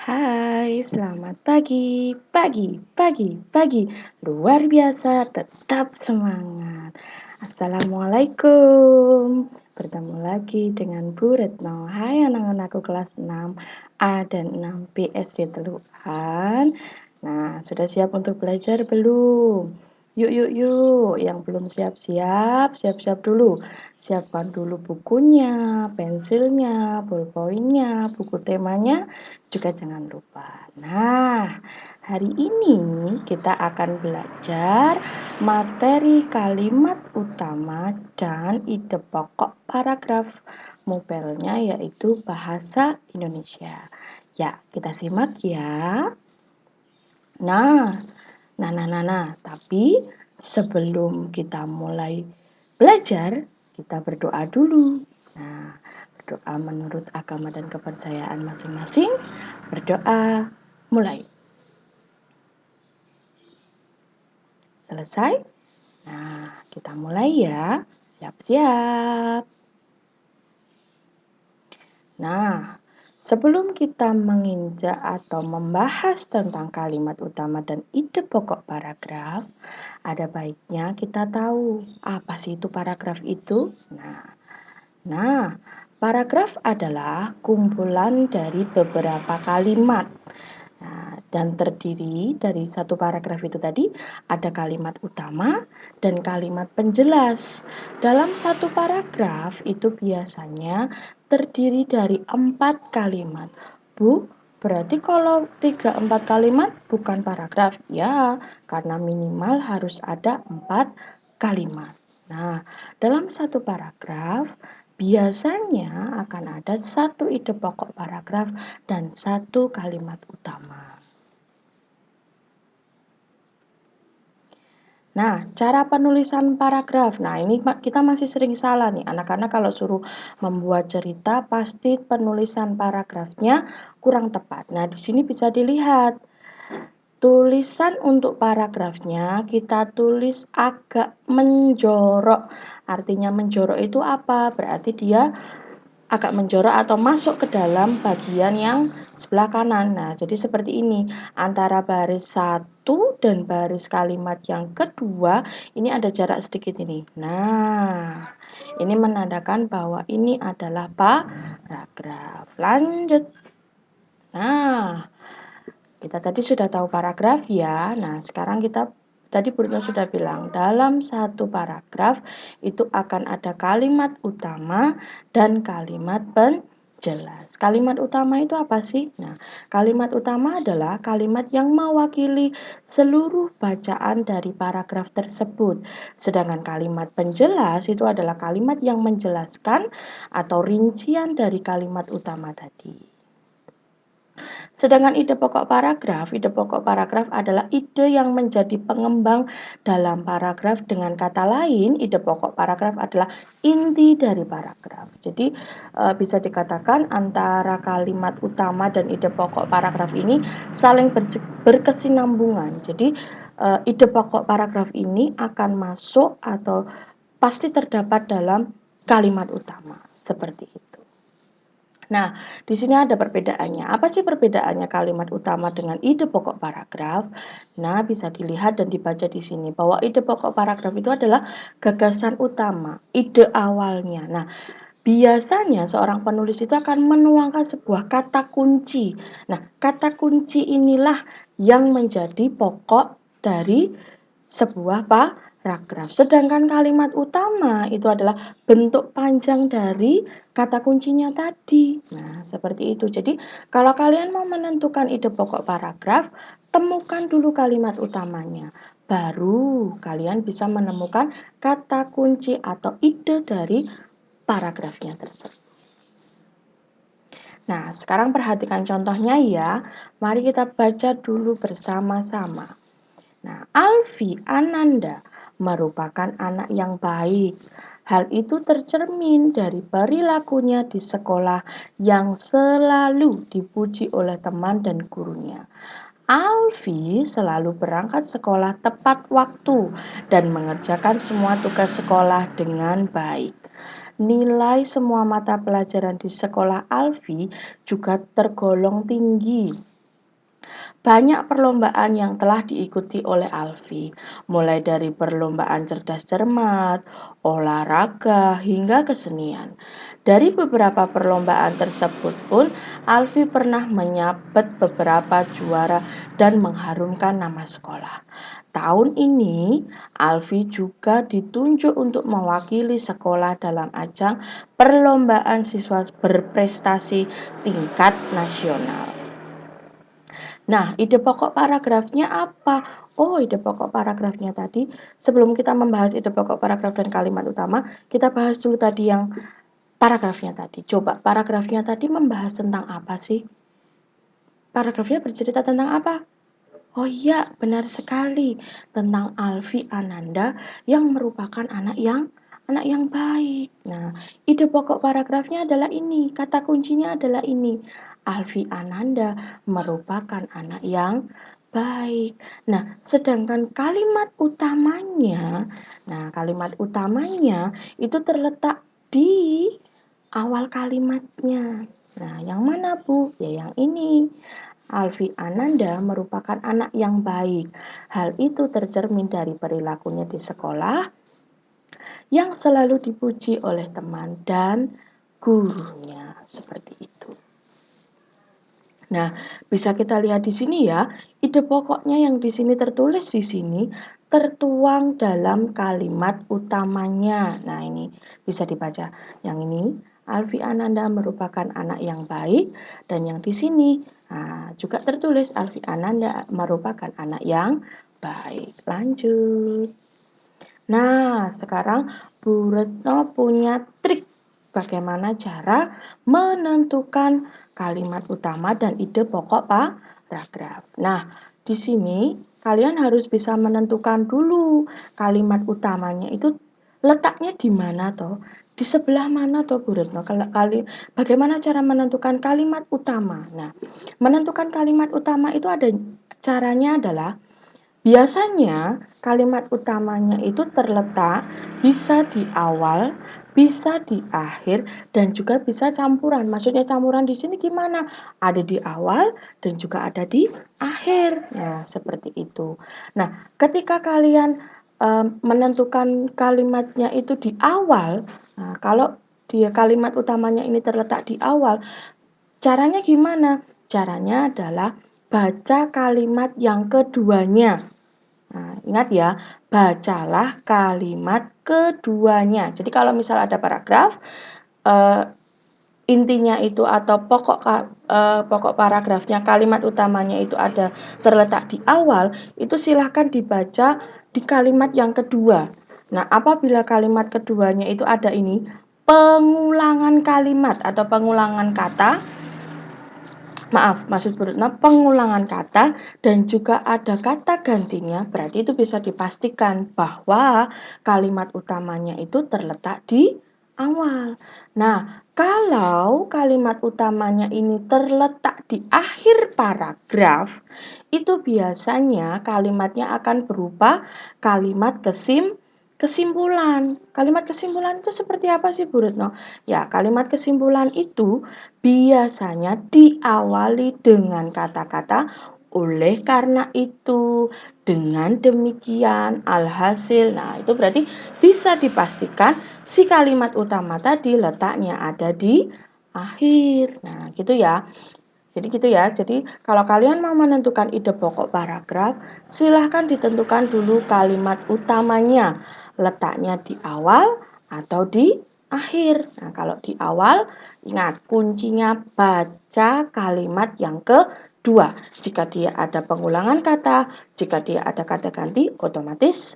Hai, selamat pagi, pagi, pagi, pagi. Luar biasa, tetap semangat. Assalamualaikum. Bertemu lagi dengan Bu Retno. Hai anak-anakku kelas 6 A dan 6 B SD Teluan. Nah, sudah siap untuk belajar belum? Yuk, yuk, yuk. Yang belum siap-siap, siap-siap dulu. Siapkan dulu bukunya, pensilnya, ballpointnya, buku temanya, juga jangan lupa. Nah, hari ini kita akan belajar materi kalimat utama dan ide pokok paragraf mupelnya yaitu bahasa Indonesia. Ya, kita simak ya. Nah, tapi sebelum kita mulai belajar, kita berdoa dulu. Nah, berdoa menurut agama dan kepercayaan masing-masing. Berdoa, mulai. Selesai? Nah, kita mulai ya. Siap-siap. Nah, sebelum kita menginjak atau membahas tentang kalimat utama dan ide pokok paragraf, ada baiknya kita tahu apa sih itu paragraf itu. Nah, paragraf adalah kumpulan dari beberapa kalimat. Nah, dan terdiri dari satu paragraf itu tadi ada kalimat utama dan kalimat penjelas. Dalam satu paragraf itu biasanya terdiri dari 4 kalimat. Bu, berarti kalau 3-4 kalimat bukan paragraf? Ya, karena minimal harus ada 4 kalimat. Nah, dalam satu paragraf biasanya akan ada satu ide pokok paragraf dan satu kalimat utama. Nah, cara penulisan paragraf. Nah, ini kita masih sering salah nih. Anak-anak kalau suruh membuat cerita pasti penulisan paragrafnya kurang tepat. Nah, di sini bisa dilihat. Tulisan untuk paragrafnya kita tulis agak menjorok. Artinya menjorok itu apa? Berarti dia agak menjorok atau masuk ke dalam bagian yang sebelah kanan. Nah, jadi seperti ini. Antara baris satu dan baris kalimat yang kedua, ini ada jarak sedikit ini. Nah, ini menandakan bahwa ini adalah paragraf. Lanjut. Nah, kita tadi sudah tahu paragraf ya. Nah, sekarang kita tadi Bruno sudah bilang dalam satu paragraf itu akan ada kalimat utama dan kalimat penjelas. Kalimat utama itu apa sih? Nah, kalimat utama adalah kalimat yang mewakili seluruh bacaan dari paragraf tersebut. Sedangkan kalimat penjelas itu adalah kalimat yang menjelaskan atau rincian dari kalimat utama tadi. Sedangkan ide pokok paragraf adalah ide yang menjadi pengembang dalam paragraf. Dengan kata lain, ide pokok paragraf adalah inti dari paragraf. Jadi bisa dikatakan antara kalimat utama dan ide pokok paragraf ini saling berkesinambungan. Jadi ide pokok paragraf ini akan masuk atau pasti terdapat dalam kalimat utama. Seperti itu. Nah, di sini ada perbedaannya. Apa sih perbedaannya kalimat utama dengan ide pokok paragraf? Nah, bisa dilihat dan dibaca di sini bahwa ide pokok paragraf itu adalah gagasan utama, ide awalnya. Nah, biasanya seorang penulis itu akan menuangkan sebuah kata kunci. Nah, kata kunci inilah yang menjadi pokok dari sebuah paragraf. Sedangkan kalimat utama itu adalah bentuk panjang dari kata kuncinya tadi. Nah, seperti itu. Jadi, kalau kalian mau menentukan ide pokok paragraf, temukan dulu kalimat utamanya. Baru kalian bisa menemukan kata kunci atau ide dari paragrafnya tersebut. Nah, sekarang perhatikan contohnya ya. Mari kita baca dulu bersama-sama. Nah, Alfi Ananda merupakan anak yang baik. Hal itu tercermin dari perilakunya di sekolah yang selalu dipuji oleh teman dan gurunya. Alfi selalu berangkat sekolah tepat waktu dan mengerjakan semua tugas sekolah dengan baik. Nilai semua mata pelajaran di sekolah Alfi juga tergolong tinggi. Banyak perlombaan yang telah diikuti oleh Alfi, mulai dari perlombaan cerdas cermat, olahraga, hingga kesenian. Dari beberapa perlombaan tersebut pun, Alfi pernah menyabet beberapa juara dan mengharumkan nama sekolah. Tahun ini, Alfi juga ditunjuk untuk mewakili sekolah dalam ajang perlombaan siswa berprestasi tingkat nasional. Nah, ide pokok paragrafnya apa? Oh, ide pokok paragrafnya tadi, sebelum kita membahas ide pokok paragraf dan kalimat utama, kita bahas dulu tadi yang paragrafnya tadi. Coba paragrafnya tadi membahas tentang apa sih? Paragrafnya bercerita tentang apa? Oh iya, benar sekali. Tentang Alfi Ananda yang merupakan anak yang baik. Nah, ide pokok paragrafnya adalah ini. Kata kuncinya adalah ini. Alfi Ananda merupakan anak yang baik. Nah, sedangkan kalimat utamanya itu terletak di awal kalimatnya. Nah, yang mana, Bu? Ya, yang ini. Alfi Ananda merupakan anak yang baik. Hal itu tercermin dari perilakunya di sekolah yang selalu dipuji oleh teman dan gurunya. Seperti itu. Nah, bisa kita lihat di sini ya, ide pokoknya yang di sini tertulis di sini tertuang dalam kalimat utamanya. Nah, ini bisa dibaca. Yang ini, Alfi Ananda merupakan anak yang baik, dan yang di sini juga tertulis Alfi Ananda merupakan anak yang baik. Lanjut. Nah, sekarang Bu Retno punya trik bagaimana cara menentukan kalimat utama dan ide pokok paragraf. Nah, di sini kalian harus bisa menentukan dulu kalimat utamanya itu letaknya di mana toh? Di sebelah mana toh Bu Retno? Bagaimana cara menentukan kalimat utama? Nah, menentukan kalimat utama itu ada caranya adalah biasanya kalimat utamanya itu terletak bisa di awal, bisa di akhir, dan juga bisa campuran. Maksudnya campuran di sini gimana? Ada di awal dan juga ada di akhir. Nah, seperti itu. Nah, ketika kalian menentukan kalimatnya itu di awal, nah, kalau dia kalimat utamanya ini terletak di awal, caranya gimana? Caranya adalah baca kalimat yang keduanya. Nah, ingat ya, bacalah kalimat keduanya. Jadi kalau misal ada paragraf, intinya itu atau pokok paragrafnya, kalimat utamanya itu ada terletak di awal, itu silahkan dibaca di kalimat yang kedua. Nah, apabila kalimat keduanya itu ada ini, pengulangan kalimat atau pengulangan kata, maksud pengulangan kata dan juga ada kata gantinya, berarti itu bisa dipastikan bahwa kalimat utamanya itu terletak di awal. Nah, kalau kalimat utamanya ini terletak di akhir paragraf, itu biasanya kalimatnya akan berupa kalimat kesimpulan. Kalimat kesimpulan itu seperti apa sih, Bu Retno? Ya, kalimat kesimpulan itu biasanya diawali dengan kata-kata oleh karena itu, dengan demikian, alhasil. Nah, itu berarti bisa dipastikan si kalimat utama tadi letaknya ada di akhir. Nah, gitu ya. Jadi gitu ya. Jadi kalau kalian mau menentukan ide pokok paragraf, silahkan ditentukan dulu kalimat utamanya. Letaknya di awal atau di akhir. Nah, kalau di awal, ingat kuncinya baca kalimat yang kedua. Jika dia ada pengulangan kata, jika dia ada kata ganti, otomatis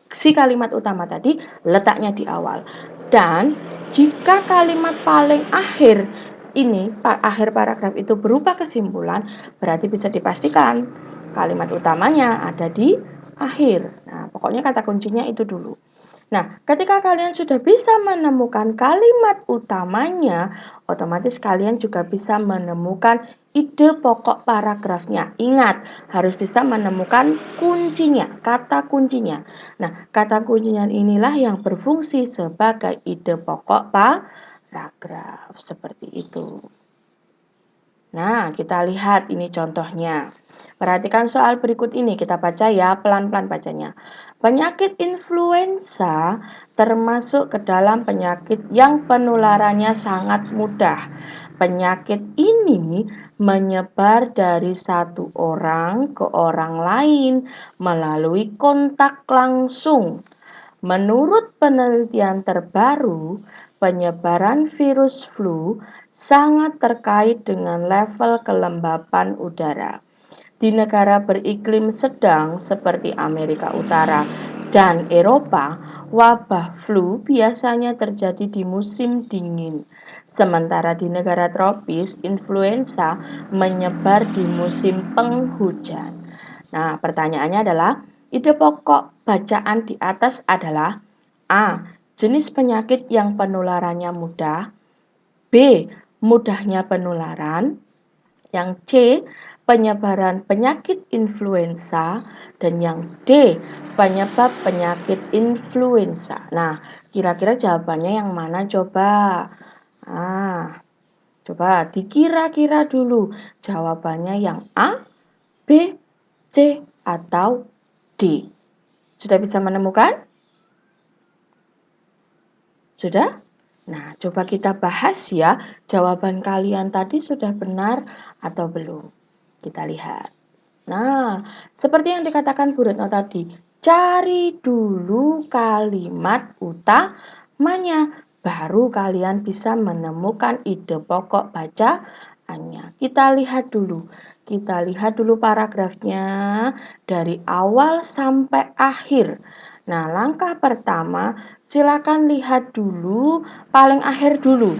si kalimat utama tadi letaknya di awal. Dan jika kalimat paling akhir ini, akhir paragraf itu berupa kesimpulan, berarti bisa dipastikan kalimat utamanya ada di akhir. Nah, pokoknya kata kuncinya itu dulu. Nah, ketika kalian sudah bisa menemukan kalimat utamanya, otomatis kalian juga bisa menemukan ide pokok paragrafnya. Ingat, harus bisa menemukan kuncinya, kata kuncinya. Nah, kata kuncinya inilah yang berfungsi sebagai ide pokok paragraf. Seperti itu. Nah, kita lihat ini contohnya. Perhatikan soal berikut ini, kita baca ya, pelan-pelan bacanya. Penyakit influenza termasuk ke dalam penyakit yang penularannya sangat mudah. Penyakit ini menyebar dari satu orang ke orang lain melalui kontak langsung. Menurut penelitian terbaru, penyebaran virus flu sangat terkait dengan level kelembapan udara. Di negara beriklim sedang seperti Amerika Utara dan Eropa, wabah flu biasanya terjadi di musim dingin. Sementara di negara tropis, influenza menyebar di musim penghujan. Nah, pertanyaannya adalah, ide pokok bacaan di atas adalah A. Jenis penyakit yang penularannya mudah. B. Mudahnya penularan. Yang C. Penyebaran penyakit influenza. Dan yang D. Penyebab penyakit influenza. Nah, kira-kira jawabannya yang mana coba? Coba dikira-kira dulu. Jawabannya yang A, B, C, atau D. Sudah bisa menemukan? Sudah? Nah, coba kita bahas ya, jawaban kalian tadi sudah benar atau belum. Kita lihat. Nah, seperti yang dikatakan Bu Retno tadi, cari dulu kalimat utamanya, baru kalian bisa menemukan ide pokok bacaannya. Kita lihat dulu paragrafnya dari awal sampai akhir. Nah, langkah pertama, silakan lihat dulu paling akhir dulu.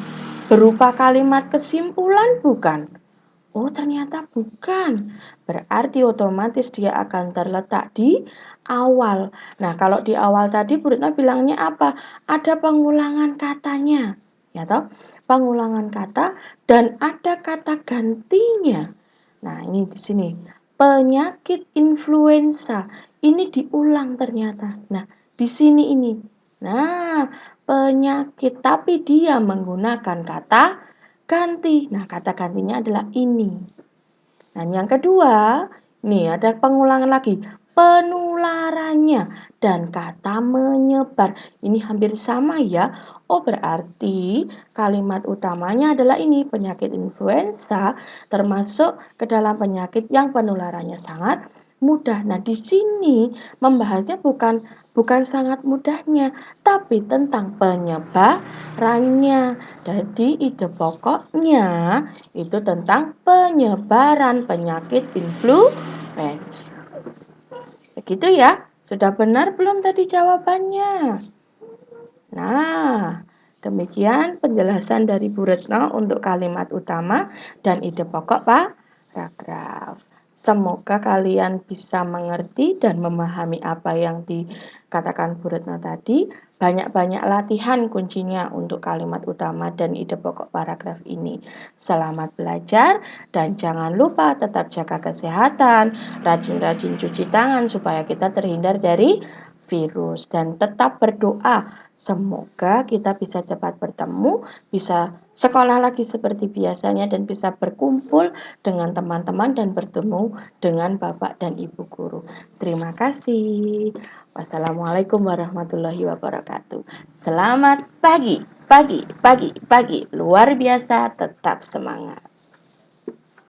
Berupa kalimat kesimpulan bukan? Oh, ternyata bukan. Berarti otomatis dia akan terletak di awal. Nah, kalau di awal tadi Bu Retno bilangnya apa? Ada pengulangan katanya. Ya toh? Pengulangan kata dan ada kata gantinya. Nah, ini di sini. Penyakit influenza. Ini diulang ternyata. Nah, di sini ini. Nah, penyakit tapi dia menggunakan kata ganti. Nah, kata gantinya adalah ini. Nah, yang kedua, nih ada pengulangan lagi. Penularannya dan kata menyebar. Ini hampir sama ya. Oh, berarti kalimat utamanya adalah ini, penyakit influenza termasuk ke dalam penyakit yang penularannya sangat mudah. Nah, di sini membahasnya bukan sangat mudahnya, tapi tentang penyebarannya. Jadi ide pokoknya itu tentang penyebaran penyakit influenza. Begitu ya. Sudah benar belum tadi jawabannya? Nah, demikian penjelasan dari Bu Retno untuk kalimat utama dan ide pokok paragraf. Semoga kalian bisa mengerti dan memahami apa yang dikatakan Bu Retno tadi. Banyak-banyak latihan kuncinya untuk kalimat utama dan ide pokok paragraf ini. Selamat belajar dan jangan lupa tetap jaga kesehatan, rajin-rajin cuci tangan supaya kita terhindar dari virus dan tetap berdoa. Semoga kita bisa cepat bertemu, bisa sekolah lagi seperti biasanya dan bisa berkumpul dengan teman-teman dan bertemu dengan Bapak dan Ibu guru. Terima kasih. Wassalamualaikum warahmatullahi wabarakatuh. Selamat pagi, pagi, pagi, pagi. Luar biasa, tetap semangat.